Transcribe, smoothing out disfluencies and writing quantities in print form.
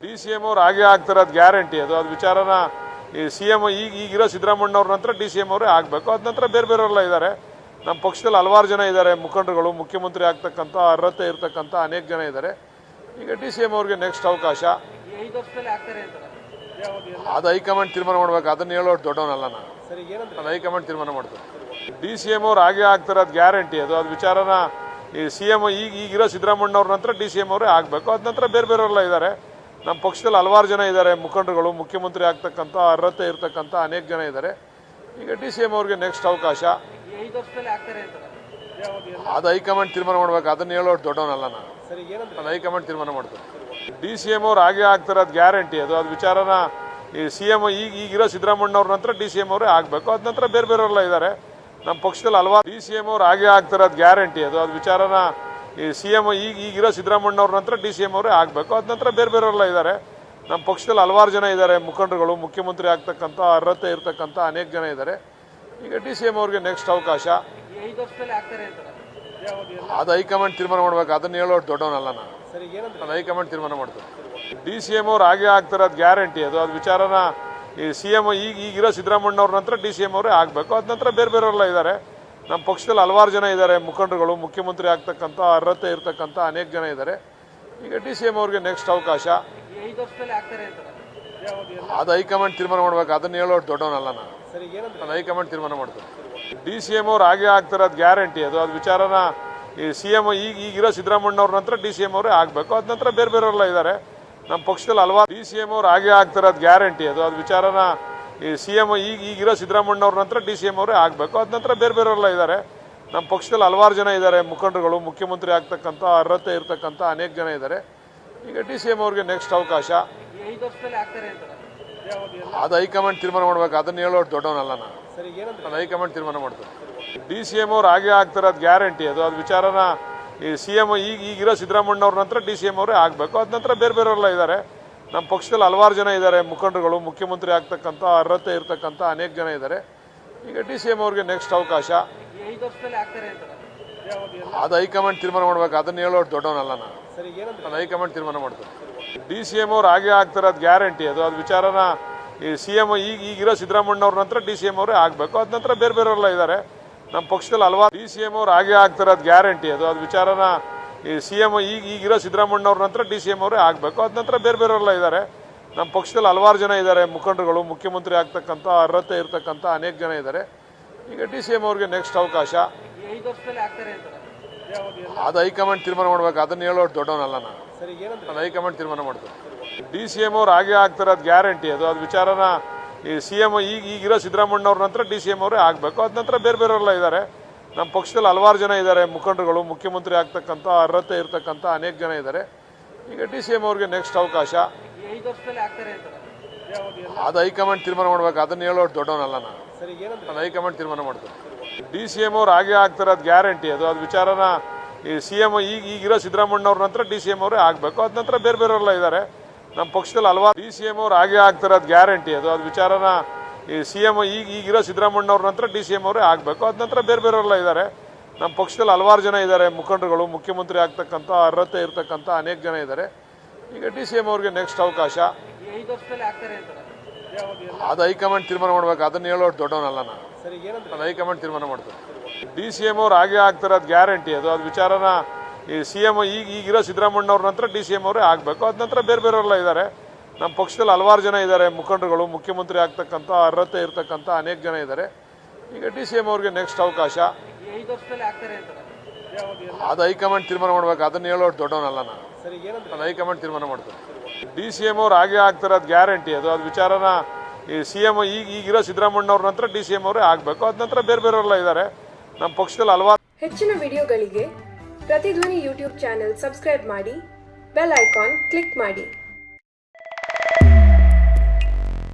ಡಿ.ಸಿ.ಎಂ ಅವರು ಹಾಗೆ ಆಗ್ತಿರೋದು ಗ್ಯಾರಂಟಿ. ಅದು ವಿಚಾರನ ಈ ಸಿ.ಎಂ ಈಗಿರೋ ಸಿದ್ದರಾಮಣ್ಣವ್ರ ನಂತರ ಡಿ.ಸಿ.ಎಂ ಅವರೇ ಆಗಬೇಕು. ಅದ ನಂತರ ಬೇರೆ ಬೇರೆಯವರೆಲ್ಲ ಇದ್ದಾರೆ. ನಮ್ಮ ಪಕ್ಷದಲ್ಲಿ ಹಲವಾರು ಜನ ಇದ್ದಾರೆ ಮುಖಂಡರುಗಳು, ಮುಖ್ಯಮಂತ್ರಿ ಆಗ್ತಕ್ಕಂಥ ಅರ್ಹತೆ ಇರ್ತಕ್ಕಂಥ ಅನೇಕ ಜನ ಇದ್ದಾರೆ. ಈಗ ಡಿ.ಸಿ.ಎಂ ಅವ್ರಿಗೆ ನೆಕ್ಸ್ಟ್ ಅವಕಾಶ ಅದು ಹೈಕಮಾಂಡ್ ತೀರ್ಮಾನ ಮಾಡ್ಬೇಕು. ಅದನ್ನ ಹೇಳೋದು ದೊಡ್ಡವನಲ್ಲ ನಾನು. ಅದು ಹೈಕಮಾಂಡ್ ತೀರ್ಮಾನ ಮಾಡ್ತಾರೆ. ಡಿ.ಸಿ.ಎಂ ಅವ್ರು ಹಾಗೆ ಆಗ್ತಿರೋದು ಗ್ಯಾರಂಟಿ. ಅದು ವಿಚಾರನ ಈ ಸಿ.ಎಂ ಈಗಿರೋ ಸಿದ್ದರಾಮಣ್ಣವ್ರ ನಂತರ ಡಿ.ಸಿ.ಎಂ ಅವರೇ ಆಗಬೇಕು. ಅದ ನಂತರ ಬೇರೆ ಬೇರೆಯವರೆಲ್ಲ ಇದ್ದಾರೆ. ನಮ್ಮ ಪಕ್ಷದಲ್ಲಿ ಹಲವಾರು ಜನ ಇದ್ದಾರೆ ಮುಖಂಡರುಗಳು, ಮುಖ್ಯಮಂತ್ರಿ ಆಗ್ತಕ್ಕಂಥ ಅರ್ಹತೆ ಇರ್ತಕ್ಕಂಥ ಅನೇಕ ಜನ ಇದ್ದಾರೆ. ಈಗ ಡಿ.ಸಿ.ಎಂ ಅವ್ರಿಗೆ ನೆಕ್ಸ್ಟ್ ಅವಕಾಶ ಅದು ಹೈಕಮಾಂಡ್ ತೀರ್ಮಾನ ಮಾಡ್ಬೇಕು. ಅದನ್ನ ಹೇಳೋದು ದೊಡ್ಡವನಲ್ಲ ನಾನು. ಅದು ಹೈಕಮಾಂಡ್ ತೀರ್ಮಾನ ಮಾಡ್ತಾರೆ. ಡಿ.ಸಿ.ಎಂ ಅವ್ರು ಹಾಗೆ ಆಗ್ತಿರೋದು ಗ್ಯಾರಂಟಿ. ಅದು ವಿಚಾರನ ಈ ಸಿ.ಎಂ ಈಗಿರೋ ಸಿದ್ದರಾಮಣ್ಣವ್ರ ನಂತರ ಡಿ.ಸಿ.ಎಂ ಅವರೇ ಆಗಬೇಕು. ಅದ ನಂತರ ಬೇರೆ ಬೇರೆಯವರೆಲ್ಲ ಇದ್ದಾರೆ. ನಮ್ಮ ಪಕ್ಷದಲ್ಲಿ ಹಲವಾರು ಡಿ.ಸಿ.ಎಂ ಅವ್ರು ಹಾಗೆ ಆಗ್ತಿರೋದು ಗ್ಯಾರಂಟಿ. ಅದು ವಿಚಾರನ ಈ ಸಿ.ಎಂ ಈಗಿರೋ ಸಿದ್ದರಾಮಣ್ಣವ್ರ ನಂತರ ಡಿ.ಸಿ.ಎಂ ಅವರೇ ಆಗಬೇಕು. ಅದ ನಂತರ ಬೇರೆ ಬೇರೆಯವರೆಲ್ಲ ಇದ್ದಾರೆ. ನಮ್ಮ ಪಕ್ಷದಲ್ಲಿ ಹಲವಾರು ಜನ ಇದ್ದಾರೆ ಮುಖಂಡರುಗಳು, ಮುಖ್ಯಮಂತ್ರಿ ಆಗ್ತಕ್ಕಂಥ ಅರ್ಹತೆ ಇರ್ತಕ್ಕಂಥ ಅನೇಕ ಜನ ಇದ್ದಾರೆ. ಈಗ ಡಿ.ಸಿ.ಎಂ ಅವ್ರಿಗೆ ನೆಕ್ಸ್ಟ್ ಅವಕಾಶ ಅದು ಹೈಕಮಾಂಡ್ ತೀರ್ಮಾನ ಮಾಡ್ಬೇಕು. ಅದನ್ನ ಹೇಳೋದು ದೊಡ್ಡವನಲ್ಲ ನಾನು. ಅದು ಹೈಕಮಾಂಡ್ ತೀರ್ಮಾನ ಮಾಡ್ತಾರೆ. ಡಿ.ಸಿ.ಎಂ ಅವ್ರು ಹಾಗೆ ಆಗ್ತಿರೋದು ಗ್ಯಾರಂಟಿ. ಅದು ವಿಚಾರನ ಈ ಸಿ.ಎಂ ಈಗಿರೋ ಸಿದ್ದರಾಮಣ್ಣವ್ರ ನಂತರ ಡಿ.ಸಿ.ಎಂ ಅವರೇ ಆಗಬೇಕು. ಅದ ನಂತರ ಬೇರೆ ಬೇರೆಯವರೆಲ್ಲ ಇದ್ದಾರೆ. ನಮ್ಮ ಪಕ್ಷದಲ್ಲಿ ಹಲವಾರು ಜನ ಇದ್ದಾರೆ ಮುಖಂಡರುಗಳು, ಮುಖ್ಯಮಂತ್ರಿ ಆಗ್ತಕ್ಕಂಥ ಅರ್ಹತೆ ಇರ್ತಕ್ಕಂಥ ಅನೇಕ ಜನ ಇದ್ದಾರೆ. ಈಗ ಡಿ.ಸಿ.ಎಂ ಅವ್ರಿಗೆ ನೆಕ್ಸ್ಟ್ ಅವಕಾಶ ಅದು ಹೈಕಮಾಂಡ್ ತೀರ್ಮಾನ ಮಾಡ್ಬೇಕು. ಅದನ್ನ ಹೇಳೋದು ದೊಡ್ಡವನಲ್ಲ ನಾನು. ಅದು ಹೈಕಮಾಂಡ್ ತೀರ್ಮಾನ ಮಾಡ್ತಾರೆ. ಡಿ.ಸಿ.ಎಂ ಅವ್ರು ಹಾಗೆ ಆಗ್ತಿರೋದು ಗ್ಯಾರಂಟಿ. ಅದು ವಿಚಾರನ ಈ ಸಿ.ಎಂ ಈಗಿರೋ ಸಿದ್ದರಾಮಣ್ಣವ್ರ ನಂತರ ಡಿ.ಸಿ.ಎಂ ಅವರೇ ಆಗಬೇಕು. ಅದ ನಂತರ ಬೇರೆ ಬೇರೆಯವರೆಲ್ಲ ಇದ್ದಾರೆ. ನಮ್ಮ ಪಕ್ಷದಲ್ಲಿ ಹಲವಾರು ಡಿ.ಸಿ.ಎಂ ಅವ್ರು ಹಾಗೆ ಆಗ್ತಿರೋದು ಗ್ಯಾರಂಟಿ. ಅದು ವಿಚಾರನ ಈ ಸಿ.ಎಂ ಈಗಿರೋ ಸಿದ್ದರಾಮಣ್ಣವ್ರ ನಂತರ ಡಿ.ಸಿ.ಎಂ ಅವರೇ ಆಗಬೇಕು. ಅದ ನಂತರ ಬೇರೆ ಬೇರೆಯವರೆಲ್ಲ ಇದ್ದಾರೆ. ನಮ್ಮ ಪಕ್ಷದಲ್ಲಿ ಹಲವಾರು ಜನ ಇದ್ದಾರೆ ಮುಖಂಡರುಗಳು, ಮುಖ್ಯಮಂತ್ರಿ ಆಗ್ತಕ್ಕಂಥ ಅರ್ಹತೆ ಇರ್ತಕ್ಕಂಥ ಅನೇಕ ಜನ ಇದ್ದಾರೆ. ಈಗ ಡಿ.ಸಿ.ಎಂ ಅವ್ರಿಗೆ ನೆಕ್ಸ್ಟ್ ಅವಕಾಶ ಅದು ಹೈಕಮಾಂಡ್ ತೀರ್ಮಾನ ಮಾಡ್ಬೇಕು. ಅದನ್ನ ಹೇಳೋದು ದೊಡ್ಡವನಲ್ಲ ನಾನು. ಅದು ಹೈಕಮಾಂಡ್ ತೀರ್ಮಾನ ಮಾಡ್ತಾರೆ. ಡಿ.ಸಿ.ಎಂ ಅವ್ರು ಹಾಗೆ ಆಗ್ತಿರೋದು ಗ್ಯಾರಂಟಿ. ಅದು ವಿಚಾರನ ಈ ಸಿ.ಎಂ ಈಗಿರೋ ಸಿದ್ದರಾಮಣ್ಣವ್ರ ನಂತರ ಡಿ.ಸಿ.ಎಂ ಅವರೇ ಆಗಬೇಕು. ಅದ ನಂತರ ಬೇರೆ ಬೇರೆಯವರೆಲ್ಲ ಇದ್ದಾರೆ. ನಮ್ಮ ಪಕ್ಷದಲ್ಲಿ ಹಲವಾರು ಜನ ಇದ್ದಾರೆ ಮುಖಂಡರುಗಳು, ಮುಖ್ಯಮಂತ್ರಿ ಆಗ್ತಕ್ಕಂಥ ಅರ್ಹತೆ ಇರ್ತಕ್ಕಂಥ ಅನೇಕ ಜನ ಇದ್ದಾರೆ. ಈಗ ಡಿ.ಸಿ.ಎಂ ಅವ್ರಿಗೆ ನೆಕ್ಸ್ಟ್ ಅವಕಾಶ ಅದು ಹೈಕಮಾಂಡ್ ತೀರ್ಮಾನ ಮಾಡ್ಬೇಕು. ಅದನ್ನ ಹೇಳೋದು ದೊಡ್ಡವನಲ್ಲ ನಾನು. ಅದು ಹೈಕಮಾಂಡ್ ತೀರ್ಮಾನ ಮಾಡ್ತಾರೆ. ಡಿ.ಸಿ.ಎಂ ಅವ್ರು ಹಾಗೆ ಆಗ್ತಿರೋದು ಗ್ಯಾರಂಟಿ. ಅದು ವಿಚಾರನ ಈ ಸಿ.ಎಂ ಈಗಿರೋ ಸಿದ್ದರಾಮಣ್ಣವ್ರ ನಂತರ ಡಿ.ಸಿ.ಎಂ ಅವರೇ ಆಗಬೇಕು. ಅದ ನಂತರ ಬೇರೆ ಬೇರೆಯವರೆಲ್ಲ ಇದ್ದಾರೆ. ನಮ್ಮ ಪಕ್ಷದಲ್ಲಿ ಹಲವಾರು ಡಿ.ಸಿ.ಎಂ ಅವ್ರು ಹಾಗೆ ಆಗ್ತಿರೋದು ಗ್ಯಾರಂಟಿ. ಅದು ವಿಚಾರನ ಈ ಸಿ.ಎಂ ಈಗಿರೋ ಸಿದ್ದರಾಮಣ್ಣವ್ರ ನಂತರ ಡಿ.ಸಿ.ಎಂ ಅವರೇ ಆಗಬೇಕು. ಅದ ನಂತರ ಬೇರೆ ಬೇರೆಯವರೆಲ್ಲ ಇದ್ದಾರೆ. ನಮ್ಮ ಪಕ್ಷದಲ್ಲಿ ಹಲವಾರು ಜನ ಇದ್ದಾರೆ ಮುಖಂಡರುಗಳು, ಮುಖ್ಯಮಂತ್ರಿ ಆಗ್ತಕ್ಕಂಥ ಅರ್ಹತೆ ಇರ್ತಕ್ಕಂಥ ಅನೇಕ ಜನ ಇದ್ದಾರೆ. ಈಗ ಡಿ.ಸಿ.ಎಂ ಅವ್ರಿಗೆ ನೆಕ್ಸ್ಟ್ ಅವಕಾಶ ಅದು ಹೈಕಮಾಂಡ್ ತೀರ್ಮಾನ ಮಾಡ್ಬೇಕು. ಅದನ್ನ ಹೇಳೋದು ದೊಡ್ಡವನಲ್ಲ ನಾನು. ಅದು ಹೈಕಮಾಂಡ್ ತೀರ್ಮಾನ ಮಾಡ್ತಾರೆ. ಡಿ.ಸಿ.ಎಂ ಅವ್ರು ಹಾಗೆ ಆಗ್ತಿರೋದು ಗ್ಯಾರಂಟಿ. ಅದು ವಿಚಾರನ ಈ ಸಿ.ಎಂ ಈಗಿರೋ ಸಿದ್ದರಾಮಣ್ಣವ್ರ ನಂತರ ಡಿ.ಸಿ.ಎಂ ಅವರೇ ಆಗಬೇಕು. ಅದ ನಂತರ ಬೇರೆ ಬೇರೆಯವರೆಲ್ಲ ಇದ್ದಾರೆ. ನಮ್ಮ ಪಕ್ಷದಲ್ಲಿ ಹಲವಾರು ಜನ ಇದ್ದಾರೆ ಮುಖಂಡರುಗಳು, ಮುಖ್ಯಮಂತ್ರಿ ಆಗ್ತಕ್ಕಂಥ ಅರ್ಹತೆ ಇರ್ತಕ್ಕಂಥ ಅನೇಕ ಜನ ಇದ್ದಾರೆ. ಈಗ ಡಿ.ಸಿ.ಎಂ ಅವ್ರಿಗೆ ನೆಕ್ಸ್ಟ್ ಅವಕಾಶ ಅದು ಹೈಕಮಾಂಡ್ ತೀರ್ಮಾನ ಮಾಡ್ಬೇಕು. ಅದನ್ನ ಹೇಳೋದು ದೊಡ್ಡವನಲ್ಲ ನಾನು. ಅದು ಹೈಕಮಾಂಡ್ ತೀರ್ಮಾನ ಮಾಡ್ತಾರೆ. ಡಿ.ಸಿ.ಎಂ ಅವ್ರು ಹಾಗೆ ಆಗ್ತಿರೋದು ಗ್ಯಾರಂಟಿ. ಅದು ವಿಚಾರನ ಈ ಸಿ.ಎಂ ಈಗಿರೋ ಸಿದ್ದರಾಮಣ್ಣವ್ರ ನಂತರ ಡಿ.ಸಿ.ಎಂ ಅವರೇ ಆಗಬೇಕು. ಅದ ನಂತರ ಬೇರೆ ಬೇರೆಯವರೆಲ್ಲ ಇದ್ದಾರೆ. ನಮ್ಮ ಪಕ್ಷದಲ್ಲಿ ಹಲವಾರು ಡಿ.ಸಿ.ಎಂ ಅವ್ರು ಹಾಗೆ ಆಗ್ತಿರೋದು ಗ್ಯಾರಂಟಿ. ಅದು ವಿಚಾರನ ಈ ಸಿ.ಎಂ ಈಗಿರೋ ಸಿದ್ದರಾಮಣ್ಣವ್ರ ನಂತರ ಡಿ.ಸಿ.ಎಂ ಅವರೇ ಆಗಬೇಕು. ಅದ ನಂತರ ಬೇರೆ ಬೇರೆಯವರೆಲ್ಲ ಇದ್ದಾರೆ. ನಮ್ಮ ಪಕ್ಷದಲ್ಲಿ ಹಲವಾರು ಜನ ಇದ್ದಾರೆ ಮುಖಂಡರುಗಳು, ಮುಖ್ಯಮಂತ್ರಿ ಆಗ್ತಕ್ಕಂಥ ಅರ್ಹತೆ ಇರ್ತಕ್ಕಂಥ ಅನೇಕ ಜನ ಇದ್ದಾರೆ. ಈಗ ಡಿ.ಸಿ.ಎಂ ಅವ್ರಿಗೆ ನೆಕ್ಸ್ಟ್ ಅವಕಾಶ ಅದು ಹೈಕಮಾಂಡ್ ತೀರ್ಮಾನ ಮಾಡ್ಬೇಕು. ಅದನ್ನ ಹೇಳೋದು ದೊಡ್ಡವನಲ್ಲ ನಾನು. ಅದು ಹೈಕಮಾಂಡ್ ತೀರ್ಮಾನ ಮಾಡ್ತಾರೆ. ಡಿ.ಸಿ.ಎಂ ಅವ್ರು ಹಾಗೆ ಆಗ್ತಿರೋದು ಗ್ಯಾರಂಟಿ. ಅದು ವಿಚಾರನ ಈ ಸಿ.ಎಂ ಈಗಿರೋ ಸಿದ್ದರಾಮಣ್ಣವ್ರ ನಂತರ ಡಿ.ಸಿ.ಎಂ ಅವರೇ ಆಗಬೇಕು. ಅದ ನಂತರ ಬೇರೆ ಬೇರೆಯವರೆಲ್ಲ ಇದ್ದಾರೆ. ನಮ್ಮ ಪಕ್ಷದಲ್ಲಿ ಹಲವಾರು ಜನ ಇದ್ದಾರೆ ಮುಖಂಡರುಗಳು, ಮುಖ್ಯಮಂತ್ರಿ ಆಗ್ತಕ್ಕಂಥ ಅರ್ಹತೆ ಇರ್ತಕ್ಕಂಥ ಅನೇಕ ಜನ ಇದ್ದಾರೆ. ಈಗ ಡಿ.ಸಿ.ಎಂ ಅವ್ರಿಗೆ ನೆಕ್ಸ್ಟ್ ಅವಕಾಶ ಅದು ಹೈಕಮಾಂಡ್ ತೀರ್ಮಾನ ಮಾಡ್ಬೇಕು. ಅದನ್ನ ಹೇಳೋದು ದೊಡ್ಡವನಲ್ಲ ನಾನು. ಅದು ಹೈಕಮಾಂಡ್ ತೀರ್ಮಾನ ಮಾಡ್ತಾರೆ. ಡಿ.ಸಿ.ಎಂ ಅವ್ರು ಹಾಗೆ ಆಗ್ತಿರೋದು ಗ್ಯಾರಂಟಿ. ಅದು ವಿಚಾರನ ಈ ಸಿ.ಎಂ ಈಗಿರೋ ಸಿದ್ದರಾಮಣ್ಣವ್ರ ನಂತರ ಡಿ.ಸಿ.ಎಂ ಅವರೇ ಆಗಬೇಕು. ಅದ ನಂತರ ಬೇರೆ ಬೇರೆಯವರೆಲ್ಲ ಇದ್ದಾರೆ. ನಮ್ಮ ಪಕ್ಷದಲ್ಲಿ ಹಲವಾರು ಹೆಚ್ಚಿನ ವಿಡಿಯೋಗಳಿಗೆ ಪ್ರತಿಧ್ವನಿ ಯೂಟ್ಯೂಬ್ ಚಾನೆಲ್ ಸಬ್ಸ್ಕ್ರೈಬ್ ಮಾಡಿ, ಬೆಲ್ ಐಕಾನ್ ಕ್ಲಿಕ್ ಮಾಡಿ.